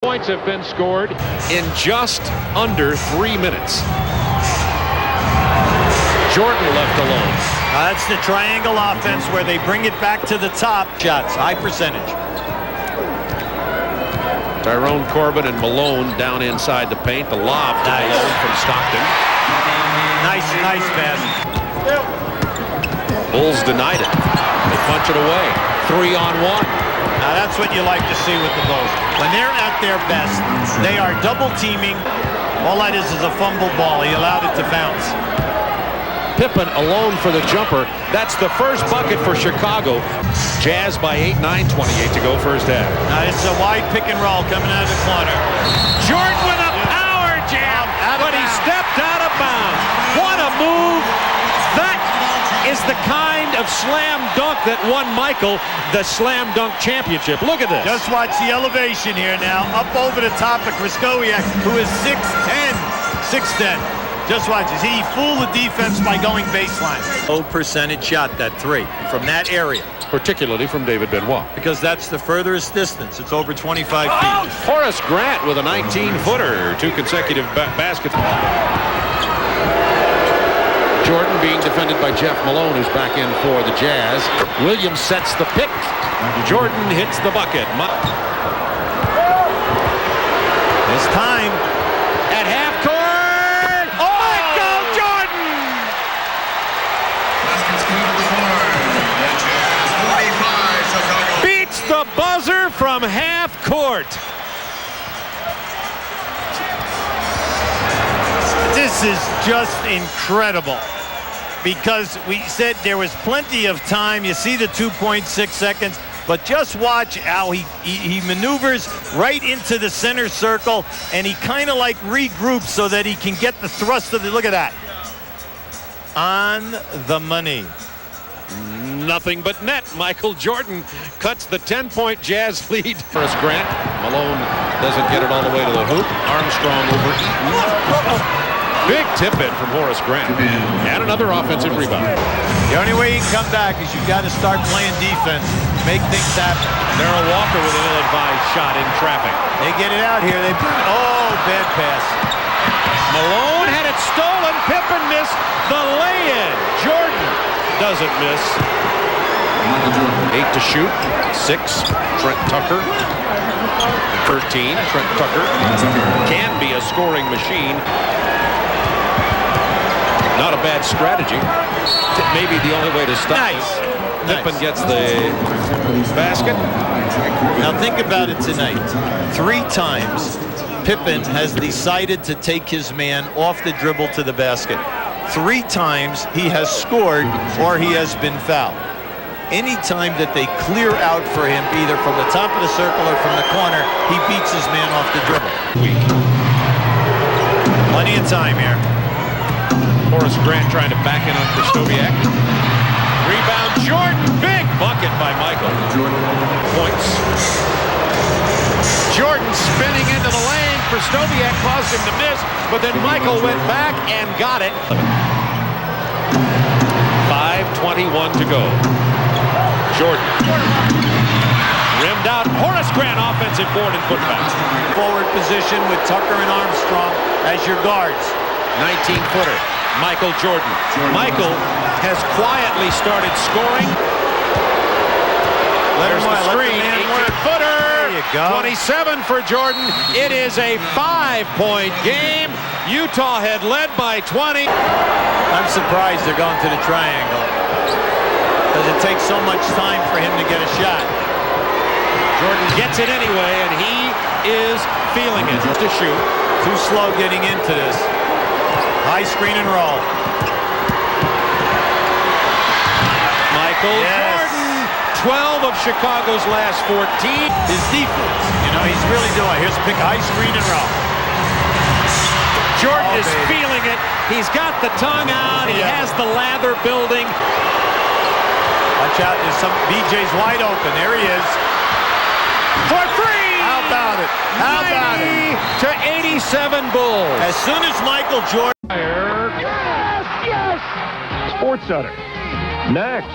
Points have been scored in just under 3 minutes. Jordan left alone. That's the triangle offense where they bring it back to the top. Shots, high percentage. Tyrone Corbin and Malone down inside the paint. The lob to Malone from Stockton. Nice pass. Bulls denied it. They punch it away. 3-on-1. Now that's what you like to see with the Bulls. When they're at their best, they are double teaming. All that is a fumble ball. He allowed it to bounce. Pippen alone for the jumper. That's the first bucket for Chicago. Jazz by 8, 9:28 to go first half. Now it's a wide pick and roll coming out of the corner. Jordan with a power jam, but he stepped out of bounds. What a move. That is the kind of slam dunk that won Michael the slam dunk championship. Look at this. Just watch the elevation here now. Up over the top of Krzyzewski, who is 6'10". 6'10". Just watch this. He fooled the defense by going baseline. Low percentage shot, that three, from that area. Particularly from David Benoit. Because that's the furthest distance. It's over 25 feet. Horace Grant with a 19-footer. 2 consecutive baskets. Jordan being defended by Jeff Malone, who's back in for the Jazz. Williams sets the pick. Jordan hits the bucket. This time at Halfcourt. Oh! Michael Jordan! Beats the buzzer from half-court. This is just incredible, because we said there was plenty of time. You see the 2.6 seconds, but just watch how he maneuvers right into the center circle, and he kind of like regroups so that he can get the thrust of the, look at that. On the money. Nothing but net. Michael Jordan cuts the 10-point Jazz lead. Horace Grant. Malone doesn't get it all the way to the hoop. Armstrong over. Big tip-in from Horace Grant. And another offensive rebound. The only way you can come back is you've got to start playing defense. Make things happen. Darrell Walker with an ill-advised shot in traffic. They get it out here. They put it. Oh, bad pass. Malone had it stolen. Pippen missed the lay-in. Jordan doesn't miss. 8 to shoot. 6. Trent Tucker. 13. Trent Tucker can be a scoring machine. Not a bad strategy. Maybe the only way to stop it. Pippen gets the basket. Now think about it tonight. 3 times Pippen has decided to take his man off the dribble to the basket. 3 times he has scored or he has been fouled. Any time that they clear out for him, either from the top of the circle or from the corner, he beats his man off the dribble. Plenty of time here. Horace Grant trying to back in on Krzyzewski. Rebound Jordan. Big bucket by Michael. Points. Jordan spinning into the lane. Krzyzewski caused him to miss, but then Michael went back and got it. 5:21 to go. Jordan. Rimmed out. Horace Grant offensive board and putback. Forward position with Tucker and Armstrong as your guards. 19-footer. Michael Jordan. Michael has quietly started scoring. There's the screen. 18-footer. There you go. 27 for Jordan. It is a 5-point game. Utah had led by 20. I'm surprised they're going to the triangle, because it takes so much time for him to get a shot. Jordan gets it anyway, and he is feeling it to shoot. Too slow getting into this. High screen and roll. Michael Jordan, 12 of Chicago's last 14. His defense, he's really doing. Here's a pick, high screen and roll. Jordan is feeling it. He's got the tongue out. He has the lather building. Watch out, there's some BJ's wide open. There he is. For 3! How about it? How about it? 90 to 87 Bulls. As soon as Michael Jordan. Yes! Sports Center. Next.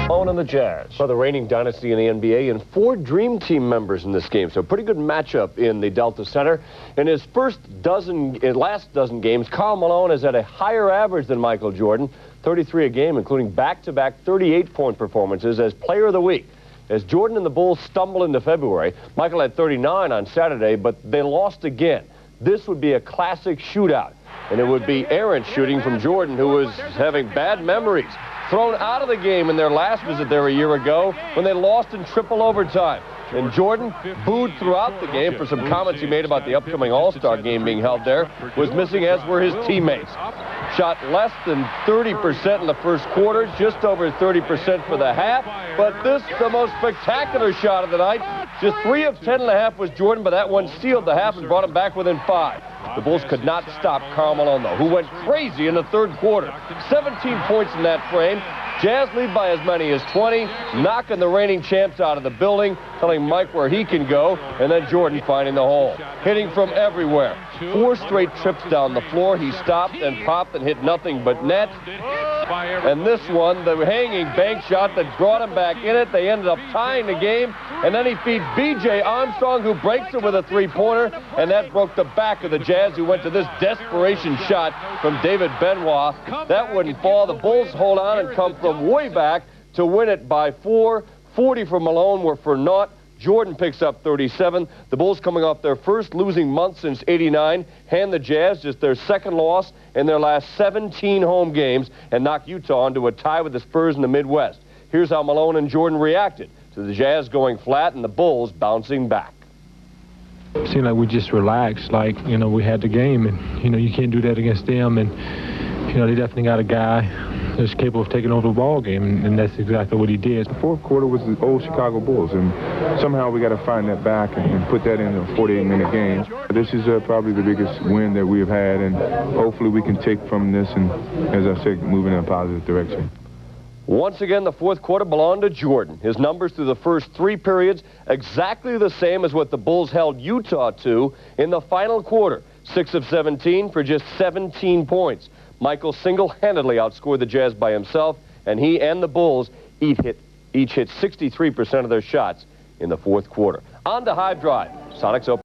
Malone and the Jazz. Well, the reigning dynasty in the NBA and 4 Dream Team members in this game. So pretty good matchup in the Delta Center. In his last dozen games, Karl Malone has had a higher average than Michael Jordan, 33 a game, including back-to-back 38-point performances as Player of the Week. As Jordan and the Bulls stumble into February, Michael had 39 on Saturday, but they lost again. This would be a classic shootout, and it would be errant shooting from Jordan, who was having bad memories. Thrown out of the game in their last visit there a year ago when they lost in triple overtime. And Jordan, booed throughout the game for some comments he made about the upcoming All-Star game being held there, was missing, as were his teammates. Shot less than 30% in the first quarter, just over 30% for the half. But this, the most spectacular shot of the night. Just 3 of 10 and a half was Jordan, but that one sealed the half and brought him back within 5. The Bulls could not stop Karl Malone, though, who went crazy in the third quarter. 17 points in that frame. Jazz lead by as many as 20, knocking the reigning champs out of the building, telling Mike where he can go, and then Jordan finding the hole. Hitting from everywhere. 4 straight trips down the floor. He stopped and popped and hit nothing but net. And this one, the hanging bank shot that brought him back in it. They ended up tying the game, and then he beat B.J. Armstrong, who breaks it with a three-pointer, and that broke the back of the Jazz, who went to this desperation shot from David Benoit. That wouldn't fall. The Bulls hold on and come from way back to win it by 4. 40 for Malone were for naught. Jordan picks up 37. The Bulls, coming off their first losing month since '89, hand the Jazz just their second loss in their last 17 home games and knock Utah into a tie with the Spurs in the Midwest. Here's how Malone and Jordan reacted to the Jazz going flat and the Bulls bouncing back. It seemed like we just relaxed, like, we had the game, and, you can't do that against them. And, they definitely got a guy that's capable of taking over the ball game, and that's exactly what he did. The fourth quarter was the old Chicago Bulls, and somehow we got to find that back and put that in a 48-minute game. This is probably the biggest win that we've had, and hopefully we can take from this and, as I said, move in a positive direction. Once again, the fourth quarter belonged to Jordan. His numbers through the first 3 periods exactly the same as what the Bulls held Utah to in the final quarter. 6 of 17 for just 17 points. Michael single-handedly outscored the Jazz by himself, and he and the Bulls each hit 63% of their shots in the fourth quarter. On to High Drive. Sonics open.